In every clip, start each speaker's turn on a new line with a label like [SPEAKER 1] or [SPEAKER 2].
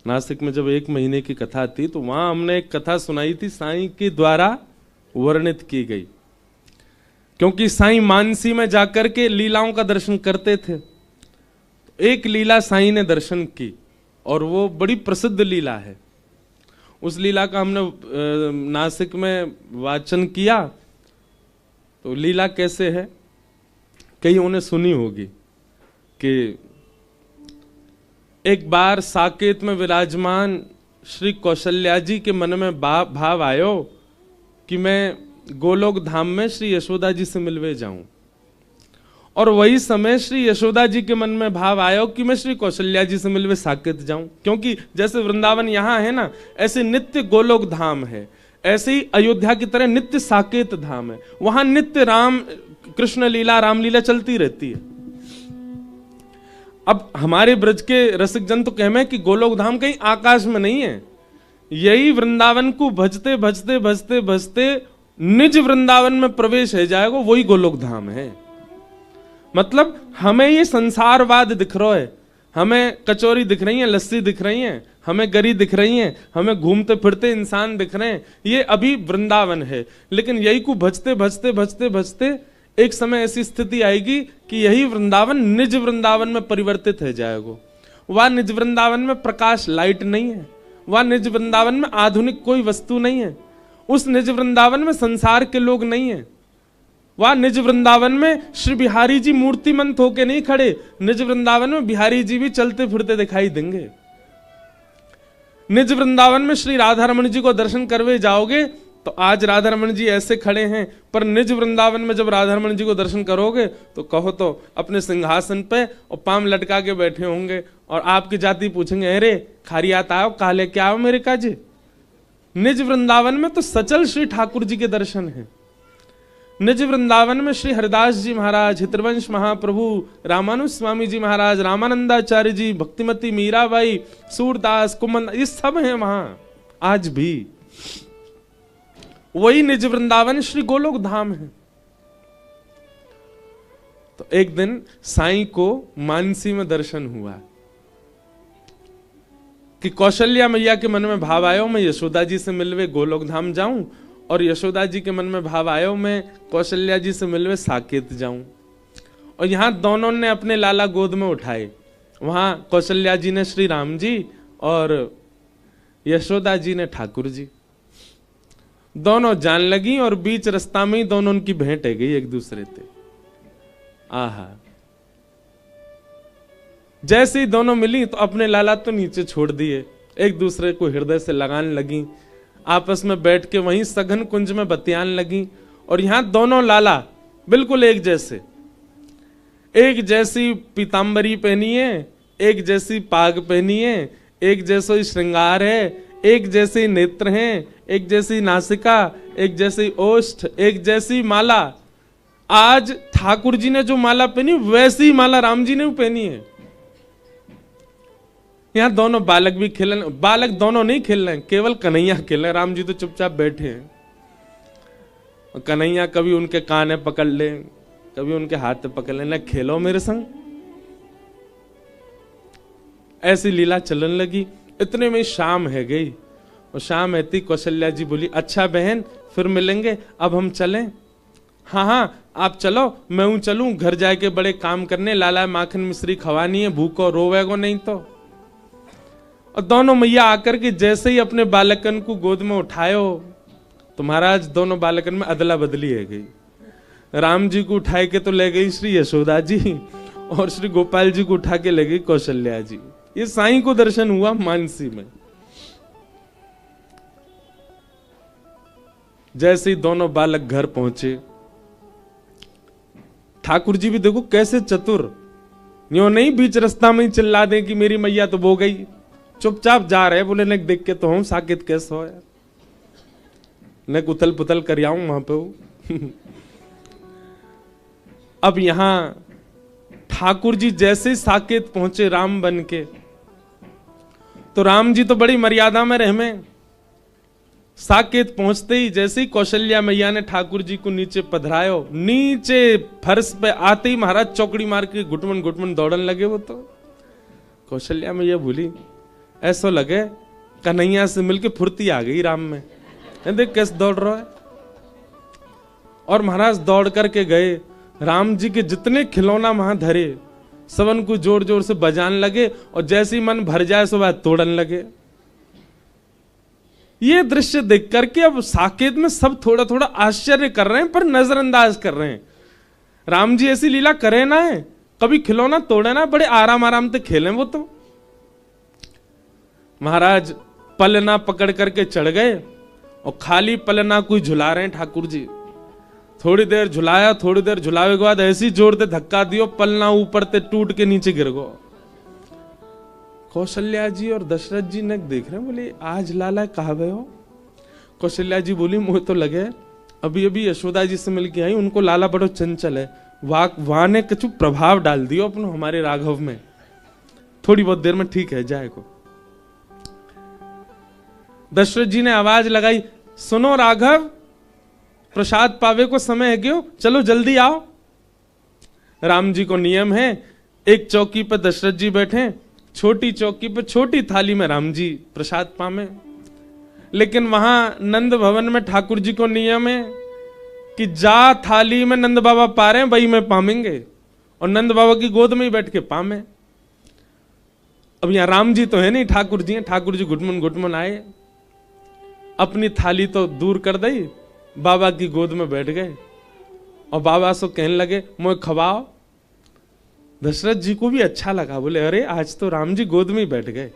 [SPEAKER 1] नासिक में जब 1 महीने की कथा थी तो वहां हमने एक कथा सुनाई थी, साईं के द्वारा वर्णित की गई। क्योंकि साईं मानसी में जाकर के लीलाओं का दर्शन करते थे। एक लीला साईं ने दर्शन की और वो बड़ी प्रसिद्ध लीला है। उस लीला का हमने नासिक में वाचन किया। तो लीला कैसे है, कई उन्हें सुनी होगी कि एक बार साकेत में विराजमान श्री कौशल्या जी के मन में भाव आयो कि मैं गोलोक धाम में श्री यशोदा जी से मिलवे जाऊं। और वही समय श्री यशोदा जी के मन में भाव आयो कि मैं श्री कौशल्या जी से मिलवे साकेत जाऊं। क्योंकि जैसे वृंदावन यहां है ना, ऐसे नित्य गोलोक धाम है, ऐसे ही अयोध्या की तरह नित्य साकेत धाम है। वहां नित्य राम कृष्ण लीला रामलीला चलती रहती है। अब हमारे ब्रज के रसिक जन तो कहमे कि गोलोक धाम कहीं आकाश में नहीं है। यही वृंदावन को भजते भजते भजते भजते निज वृंदावन में प्रवेश है जाएगा, वही गोलोक धाम है। मतलब हमें ये संसारवाद दिख रहा है, हमें कचौरी दिख रही है, लस्सी दिख रही है, हमें गरी दिख रही है, हमें घूमते फिरते इंसान दिख रहे हैं, ये अभी वृंदावन है। लेकिन यही को भजते भजते भजते भजते एक समय ऐसी स्थिति आएगी कि यही वृंदावन निज वृंदावन में परिवर्तित है जाएगा। वह निज वृंदावन में प्रकाश लाइट नहीं है, वह निज वृंदावन में आधुनिक कोई वस्तु नहीं है, उस निज वृंदावन में संसार के लोग नहीं है। वह निज वृंदावन में श्री बिहारी जी मूर्तिमंत होके नहीं खड़े, निज वृंदावन में बिहारी जी भी चलते फिरते दिखाई देंगे। निज वृंदावन में श्री राधा रमण जी को दर्शन करवे जाओगे तो आज राधा रमण जी ऐसे खड़े हैं, पर निज वृंदावन में जब राधा रमण जी को दर्शन करोगे तो कहो तो अपने सिंहासन पे और पाम लटका के बैठे होंगे और आपकी जाति पूछेंगे, अरे खारियात आओ, काले क्या आओ मेरे काजे। निज वृंदावन में तो सचल श्री ठाकुर जी के दर्शन हैं। निज वृंदावन में श्री हरिदास जी महाराज, हितवंश महाप्रभु, रामानुज स्वामी जी महाराज, रामानंदाचार्य जी, भक्तिमती मीराबाई, सूरदास, कुमन, ये सब हैं वहां आज भी। वही निज वृंदावन श्री गोलोक धाम है। तो एक दिन साईं को मानसी में दर्शन हुआ कि कौशल्या मैया के मन में भाव आयो मैं यशोदा जी से मिलवे गोलोक धाम जाऊं, और यशोदा जी के मन में भाव आयो मैं कौशल्या जी से मिलवे साकेत जाऊं। और यहां दोनों ने अपने लाला गोद में उठाए। वहां कौशल्या जी ने श्री राम जी और यशोदा जी ने ठाकुर जी। दोनों जान लगी और बीच रास्ता में ही दोनों उनकी भेंट है गई एक दूसरे से। आहा, जैसे ही दोनों मिली तो अपने लाला तो नीचे छोड़ दिए, एक दूसरे को हृदय से लगाने लगी, आपस में बैठ के वहीं सघन कुंज में बतियान लगी। और यहां दोनों लाला बिल्कुल एक जैसे, एक जैसी पीतांबरी पहनी है, एक जैसी पाग पहनी है, एक जैसा ही श्रृंगार है, एक जैसे नेत्र हैं, एक जैसी नासिका, एक जैसी ओष्ठ, एक जैसी माला। आज ठाकुर जी ने जो माला पहनी वैसी माला राम जी ने भी पहनी है। यहां दोनों बालक भी खेल रहे, बालक दोनों नहीं खेल रहे, केवल कन्हैया खेल रहे, राम जी तो चुपचाप बैठे हैं। कन्हैया कभी उनके काने पकड़ ले, कभी उनके हाथ पकड़ ले, खेलो मेरे संग। ऐसी लीला चलन लगी। इतने में शाम है गई और शाम आती कौशल्या जी बोली, अच्छा बहन फिर मिलेंगे, अब हम चलें। हाँ हाँ आप चलो, मैं हूं चलूं, घर जाके बड़े काम करने, लाला माखन मिश्री खवानी है, भूखो रोवेगो नहीं तो। और दोनों मैया आकर के जैसे ही अपने बालकन को गोद में उठायो तो महाराज दोनों बालकन में अदला बदली है गई। राम जी को उठाए के तो ले गई श्री यशोदा जी और श्री गोपाल जी को उठा के ले गई कौशल्या जी। ये साईं को दर्शन हुआ मानसी में। जैसे ही दोनों बालक घर पहुंचे, ठाकुर जी भी देखो कैसे चतुर, यो नहीं बीच रास्ता में ही चिल्ला दे कि मेरी मैया तो वो गई, चुपचाप जा रहे, बोले न देख के तो हम साकेत कैसे हो यार, न उथल पुथल कर आऊं वहां पे। अब यहां ठाकुर जी जैसे साकेत पहुंचे राम बन के, तो राम जी तो बड़ी मर्यादा में रहमे। साकेत पहुंचते ही जैसे ही कौशल्या मैया ने ठाकुर जी को नीचे पधरायो, नीचे फर्श पे आते ही महाराज चौकड़ी मार के घुटमन घुटमन दौड़न लगे। वो तो कौशल्या मैया बोली, ऐसा लगे कन्हैया से मिलके फुर्ती आ गई राम में। देख कैसे दौड़ रहा है। और महाराज दौड़ करके गए, राम जी के जितने खिलौना वहां धरे सबन को जोर जोर से बजाने लगे, और जैसे ही मन भर जाए सो बात तोड़न लगे। ये दृश्य देख करके अब साकेत में सब थोड़ा थोड़ा आश्चर्य कर रहे हैं, पर नजरअंदाज कर रहे हैं। राम जी ऐसी लीला करे ना है, कभी खिलौना तोड़े ना, बड़े आराम आराम से खेले वो तो। महाराज पलना पकड़ करके चढ़ गए, और खाली पलना कोई झुला रहे हैं ठाकुर जी। थोड़ी देर झुलाया, थोड़ी देर झुलावे के बाद ऐसी जोर से धक्का दियो, पलना ऊपर से टूट के नीचे गिर गो। कौशल्या जी और दशरथ जी ने देख रहे हैं, बोले आज लाला कहा गए हो? कौशल्या जी बोली मुझे तो लगे अभी अभी यशोदा जी से मिलके आई, उनको लाला बड़ो चंचल है, वहां ने कुछ प्रभाव डाल दियो अपनो हमारे राघव में, थोड़ी बहुत देर में ठीक है जाएगो। दशरथ जी ने आवाज लगाई, सुनो राघव, प्रसाद पावे को समय है क्यों, चलो जल्दी आओ। राम जी को नियम है, एक चौकी पर दशरथ जी बैठे, छोटी चौकी पर छोटी थाली में राम जी प्रसाद पावे। लेकिन वहां नंद भवन में ठाकुर जी को नियम है कि जा थाली में नंद बाबा पा रहे हैं वही में पामेंगे, और नंद बाबा की गोद में ही बैठ के पामे। अब यहां राम जी तो है नहीं, ठाकुर जी हैं। ठाकुर जी घुटमन घुटमन आए, अपनी थाली तो दूर कर दी, बाबा की गोद में बैठ गए, और बाबा से कहने लगे मुझे खवाओ। दशरथ जी को भी अच्छा लगा, बोले अरे आज तो राम जी गोद में ही बैठ गए,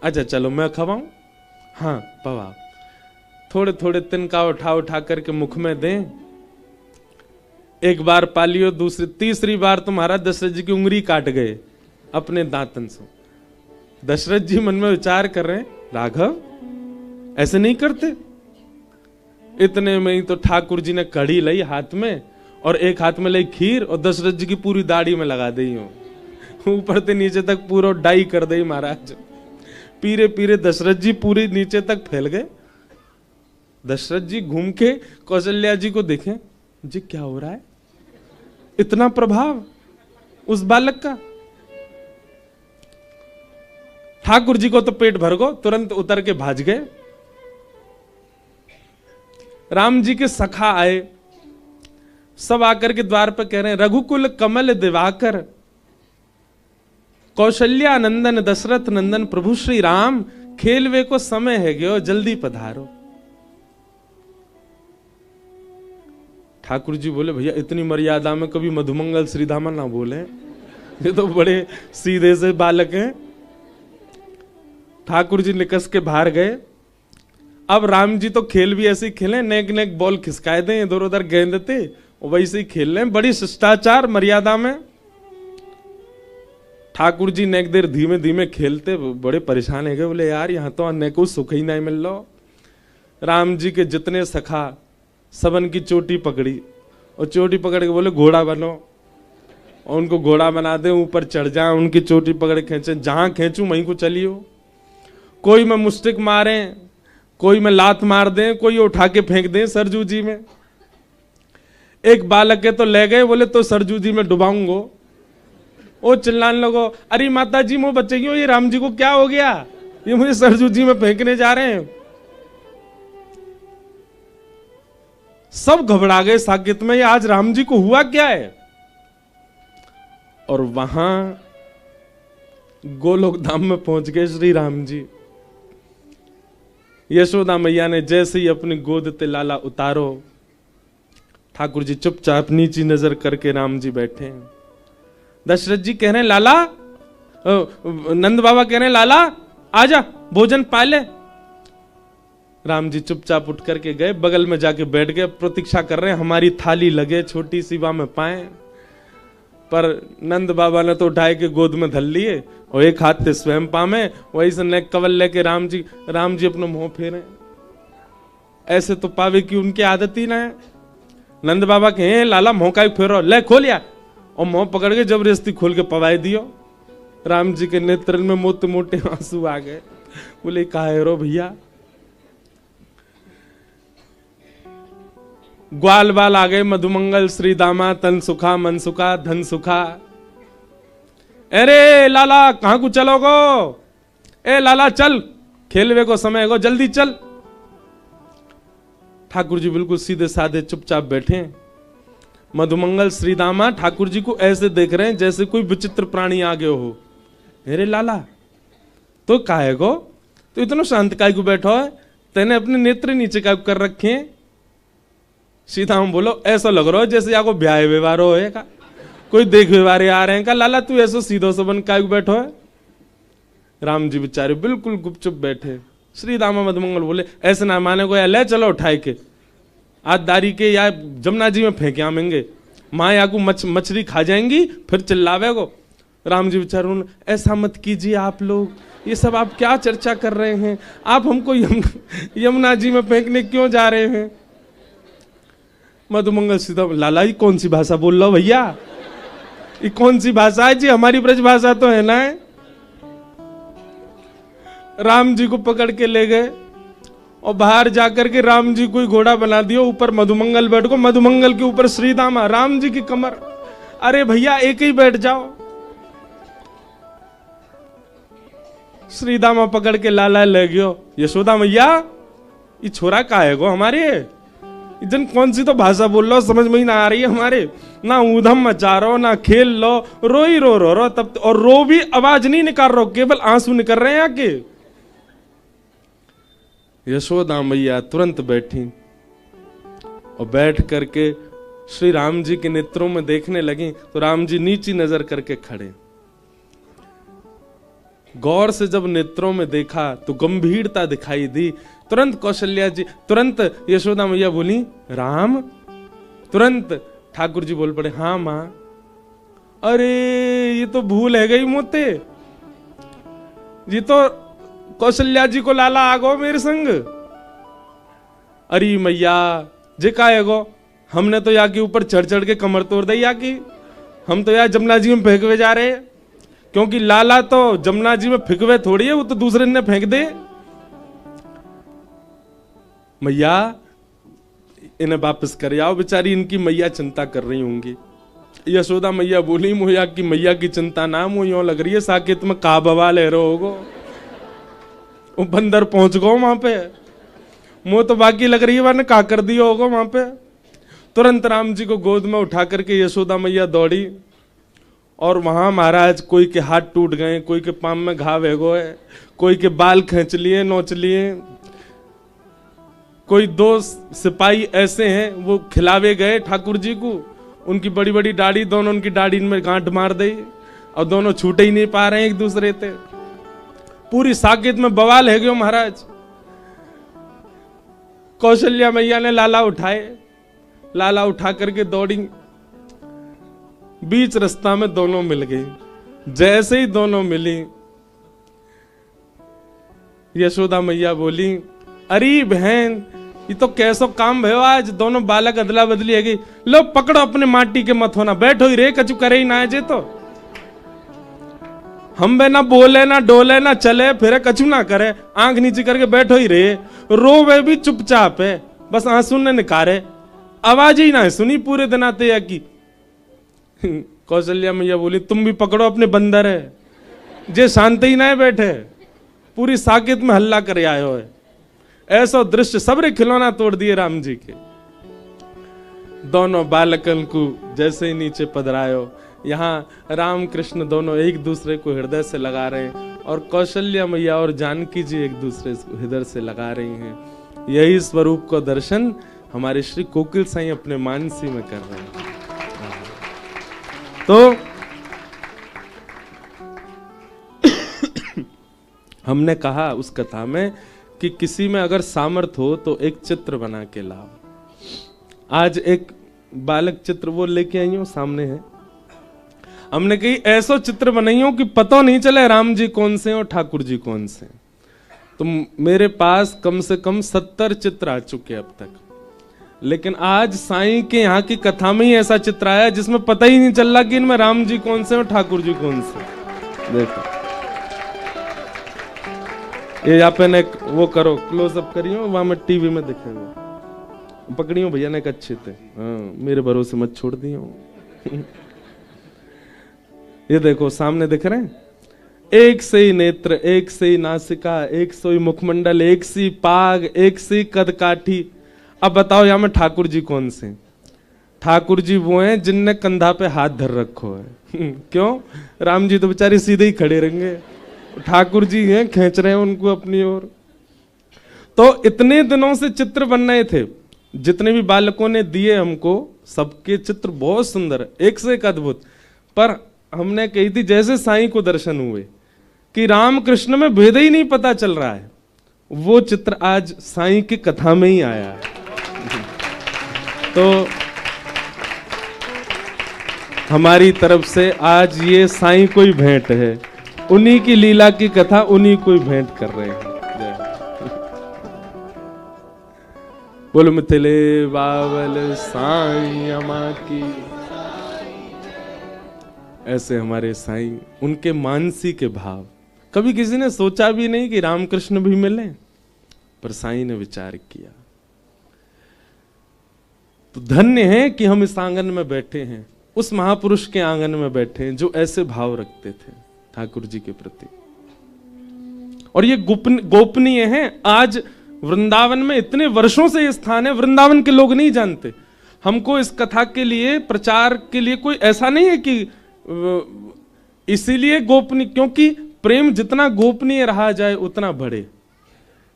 [SPEAKER 1] अच्छा चलो मैं खवाऊं। हाँ बाबा, थोड़े थोड़े तिनका उठा उठा करके मुख में दें। एक बार पालियो, दूसरी तीसरी बार तुम्हारा दशरथ जी की उंगली काट गए अपने दांतन से। दशरथ जी मन में विचार कर रहे हैं, राघव ऐसे नहीं करते। इतने में ही तो ठाकुर जी ने कड़ी लाई हाथ में, और एक हाथ में लाई खीर, और दशरथ जी की पूरी दाढ़ी में लगा दी हो, ऊपर से नीचे तक पूरा डाई कर दी महाराज। पीरे पीरे दशरथ जी पूरी नीचे तक फैल गए। दशरथ जी घूम के कौशल्या जी को देखें, जी क्या हो रहा है, इतना प्रभाव उस बालक का। ठाकुर जी को तो पेट भर गो, तुरंत उतर के भाज गए। राम जी के सखा आए, सब आकर के द्वार पर कह रहे हैं, रघुकुल कमल दिवाकर, कौशल्या नंदन दशरथ नंदन प्रभु श्री राम, खेलवे को समय है गयो जल्दी पधारो। ठाकुर जी बोले भैया इतनी मर्यादा में कभी मधुमंगल श्रीधामा ना बोले, ये तो बड़े सीधे से बालक हैं। ठाकुर जी निकस के बाहर गए। अब राम जी तो खेल भी ऐसे ही खेले, नेक नेक बॉल खिसकाए दें, इधर उधर गेंद थे, वैसे ही खेल रहे हैं बड़ी शिष्टाचार मर्यादा में। ठाकुर जी नेक देर धीमे धीमे खेलते, बड़े परेशान है गए, बोले यार यहाँ तो अन्य को सुख ही नहीं मिल रहा। राम जी के जितने सखा सबन की चोटी पकड़ी, और चोटी पकड़ के बोले घोड़ा बनो, और उनको घोड़ा बना दे, ऊपर चढ़ जाए, उनकी चोटी पकड़ खींचे, जहां खींचू वहीं को चलियो। कोई में मुस्टिक मारे, कोई में लात मार दें, कोई उठा के फेंक दें सरजू जी में। एक बालक के तो ले गए, बोले तो सरजू जी में डुबाऊंगो। वो चिल्लाने लगो, अरे माता जी मुझे बच्चे क्यों, ये राम जी को क्या हो गया, ये मुझे सरजू जी में फेंकने जा रहे हैं। सब घबरा गए साकेत में, ये आज राम जी को हुआ क्या है। और वहां गोलोक धाम में पहुंच गए श्री राम जी। यशोदा मैया ने जैसे ही अपनी गोद ते लाला उतारो, ठाकुर जी चुपचाप नीची नजर करके राम जी बैठे। दशरथ जी कह रहे हैं लाला, नंद बाबा कह रहे हैं लाला आजा भोजन पा ले। राम जी चुपचाप उठ करके गए, बगल में जाके बैठ गए, प्रतीक्षा कर रहे हैं हमारी थाली लगे, छोटी सी बा में पाए। पर नंद बाबा ने तो उठाए के गोद में धर लिए, और एक हाथ से स्वयं पामे, वही से नेक कवल लेके राम जी अपना मुंह फेरे। ऐसे तो पावे की उनकी आदत ही ना है। नंद बाबा कहे लाला मुंह का फेरो, ले खोलिया, और मुंह पकड़ के जबरदस्ती खोल के पवाई दियो। राम जी के नेत्र में मोटे मोटे आंसू आ गए, बोले काहे रो भैया। ग्वाल बाल आ गए, मधुमंगल श्री दामा, तन सुखा मन सुखा धन सुखा। अरे लाला कहां को चलोगो, ए लाला चल, खेलवे को समय को, जल्दी चल। ठाकुर जी बिल्कुल सीधे साधे चुपचाप बैठे। मधुमंगल श्रीदामा ठाकुर जी को ऐसे देख रहे हैं जैसे कोई विचित्र प्राणी आ गए हो। अरे लाला तो काहे को, तो इतना शांत काय को बैठो है, तेने अपने नेत्र नीचे काय कर रखे हैं। सीताराम बोलो ऐसा लग रहा है जैसे आपको ब्याह व्यवहार हो का, कोई देख व्यवहार आ रहे हैं का। लाला तू ऐसा सीधो से बन काय को बैठो है। राम जी बेचारे बिल्कुल गुपचुप बैठे। श्री दामा मधुमंगल बोले ऐसे ना माने को, या ले चलो उठाए के आज दारी के या जमुना जी में फेंके आमेंगे, माँ या को मछली खा जाएंगी फिर चिल्लावे को। राम जी बेचारे ऐसा मत कीजिए आप लोग, ये सब आप क्या चर्चा कर रहे हैं, आप हमको यमुना जी में फेंकने क्यों जा रहे हैं। मधुमंगल सीधा लाला ये कौन सी भाषा बोल रहा हो भैया, ये कौन सी भाषा है जी, हमारी ब्रज भाषा तो है ना। राम जी को पकड़ के ले गए और बाहर जाकर के राम जी को घोड़ा बना दिया, ऊपर मधुमंगल बैठ को, मधुमंगल के ऊपर श्रीदामा, राम जी की कमर। अरे भैया एक ही बैठ जाओ। श्रीदामा पकड़ के लाला ले गयो। यशोदा मैया ये छोरा का है गो हमारे, जन कौन सी तो भाषा बोल लो समझ में ही ना आ रही है हमारे, ना ऊधम मचा रो ना खेल लो, रो ही रो तब, और रो भी आवाज नहीं निकाल रहे, केवल आंसू निकल रहे हैं आके। यशोदा मैया तुरंत बैठी और बैठ करके श्री राम जी के नेत्रों में देखने लगी तो राम जी नीची नजर करके खड़े। गौर से जब नेत्रों में देखा तो गंभीरता दिखाई दी। तुरंत कौशल्या जी, तुरंत यशोदा मैया बोली राम। तुरंत ठाकुर जी बोल पड़े हाँ मां। अरे ये तो भूल है गई मोते, ये तो कौशल्या जी को लाला आगो मेरे संग। अरे मैया जे का है गो, हमने तो यहाँ के ऊपर चढ़ चढ़ के कमर तोड़ दी या की, हम तो यार जमुना जी में फेंकवे जा रहे हैं, क्योंकि लाला तो जमुना जी में फेंकवे थोड़ी है, वो तो दूसरे ने फेंक दे। मैया इन्हें वापस कर आओ, बेचारी इनकी मैया चिंता कर रही होंगी। यशोदा मैया बोली मुझे की मैया की चिंता ना, मुझे यूं लग रही है साकेत में का बवा ले रहे होगो, वो बंदर पहुंच गो वहां पे, मुंह तो बाकी लग रही है वहां का कर दिया होगा वहां पे। तुरंत राम जी को गोद में उठा करके यशोदा मैया दौड़ी और वहां महाराज कोई के हाथ टूट गए, कोई के पांव में घाव है गो है, कोई के बाल खींच लिए नोच लिए, कोई दो सिपाही ऐसे हैं वो खिलावे गए ठाकुर जी को, उनकी बड़ी बड़ी दाढ़ी, दोनों उनकी दाढ़ी में गांठ मार दी और दोनों छूटे ही नहीं पा रहे हैं एक दूसरे से। पूरी साकेत में बवाल है गयो महाराज। कौशल्या मैया ने लाला उठाए, लाला उठा करके दौड़ी, बीच रास्ता में दोनों मिल गई। जैसे ही दोनों मिली यशोदा मैया बोली अरे बहन ये तो कैसो काम भयो आज, दोनों बालक अदला बदली है गई, लो पकड़ो अपने माटी के मत होना, बैठो ही रे, कछु करे ही ना है जे तो हम बे ना बोले ना डोले ना चले फिर कछु ना करे, आंख नीचे करके बैठो ही रे, रोवे भी चुपचाप है, बस आंसू ने निकारे, आवाज ही ना है सुनी पूरे दिन आते या की। कौशल्या मैया बोली तुम भी पकड़ो अपने बंदर है, जे शांत ही ना बैठे, पूरी साकेत में हल्ला करे आए हो। ऐसा दृश्य सबरे खिलौना तोड़ दिए राम जी के। दोनों बालकन को जैसे ही नीचे पधरायो, यहाँ राम कृष्ण दोनों एक दूसरे को हृदय से लगा रहे हैं और कौशल्या मैया और जानकी जी एक दूसरे को हृदय से लगा रही हैं। यही स्वरूप को दर्शन हमारे श्री कोकिल साईं अपने मानसी में कर रहे हैं। तो हमने कहा उस कथा में कि किसी में अगर सामर्थ हो तो एक चित्र बना के लाओ। आज एक बालक चित्र वो लेके आई हूं, सामने है। हमने कही ऐसा चित्र बनाई हो कि पता नहीं चले राम जी कौन से और ठाकुर जी कौन से। तो मेरे पास कम से कम 70 चित्र आ चुके अब तक, लेकिन आज साईं के यहाँ की कथा में ही ऐसा चित्र आया जिसमें पता ही नहीं चल रहा कि इनमें राम जी कौन से और ठाकुर जी कौन से। देखो ये यहाँ पे ने वो करो, क्लोजअप करियो, वहां में टीवी में दिखेगा, पकड़ियो भैया ने अच्छे थे, हाँ मेरे भरोसे मत छोड़ दियो। ये देखो सामने दिख रहे हैं, एक से ही नेत्र, एक से ही नासिका, एक से ही मुखमंडल, एक सी पाग, एक सी कद काठी। अब बताओ यहां में ठाकुर जी कौन से? ठाकुर जी वो हैं जिनने कंधा पे हाथ धर रखो है। क्यों? राम जी तो बेचारे सीधे ही खड़े रहेंगे, ठाकुर जी हैं खींच रहे हैं उनको अपनी ओर। तो इतने दिनों से चित्र बन रहे थे, जितने भी बालकों ने दिए हमको, सबके चित्र बहुत सुंदर, एक से एक अद्भुत। पर हमने कही थी जैसे साईं को दर्शन हुए कि राम कृष्ण में भेद ही नहीं पता चल रहा है, वो चित्र आज साईं की कथा में ही आया है। तो हमारी तरफ से आज ये साईं को ही भेंट है, उन्हीं की लीला की कथा उन्हीं को ही भेंट कर रहे हैं। बोल मिथिले बावल साईं अमा की। ऐसे हमारे साईं, उनके मानसी के भाव। कभी किसी ने सोचा भी नहीं कि रामकृष्ण भी मिले, पर साईं ने विचार किया। तो धन्य है कि हम इस आंगन में बैठे हैं, उस महापुरुष के आंगन में बैठे हैं जो ऐसे भाव रखते थे ठाकुर जी के प्रति। और ये गोपनीय है। आज वृंदावन में इतने वर्षों से ये स्थान है, वृंदावन के लोग नहीं जानते। हमको इस कथा के लिए, प्रचार के लिए कोई ऐसा नहीं है कि इसीलिए गोपनीय, क्योंकि प्रेम जितना गोपनीय रहा जाए उतना बढ़े।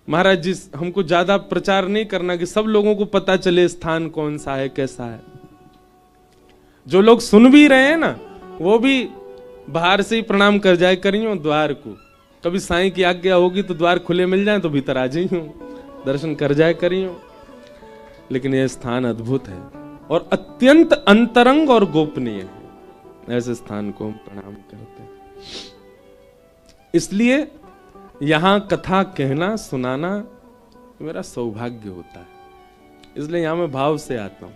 [SPEAKER 1] महाराज जी हमको ज्यादा प्रचार नहीं करना कि सब लोगों को पता चले स्थान कौन सा है, कैसा है। जो लोग सुन भी रहे हैं ना, वो भी बाहर से ही प्रणाम कर जाए करियो द्वार को। कभी साईं की आज्ञा होगी तो द्वार खुले मिल जाए तो भीतर आ जाइयो, दर्शन कर जाए करियो। लेकिन यह स्थान अद्भुत है और अत्यंत अंतरंग और गोपनीय है। ऐसे स्थान को हम प्रणाम करते हैं। इसलिए यहां कथा कहना, सुनाना मेरा सौभाग्य होता है। इसलिए यहां मैं भाव से आता हूं।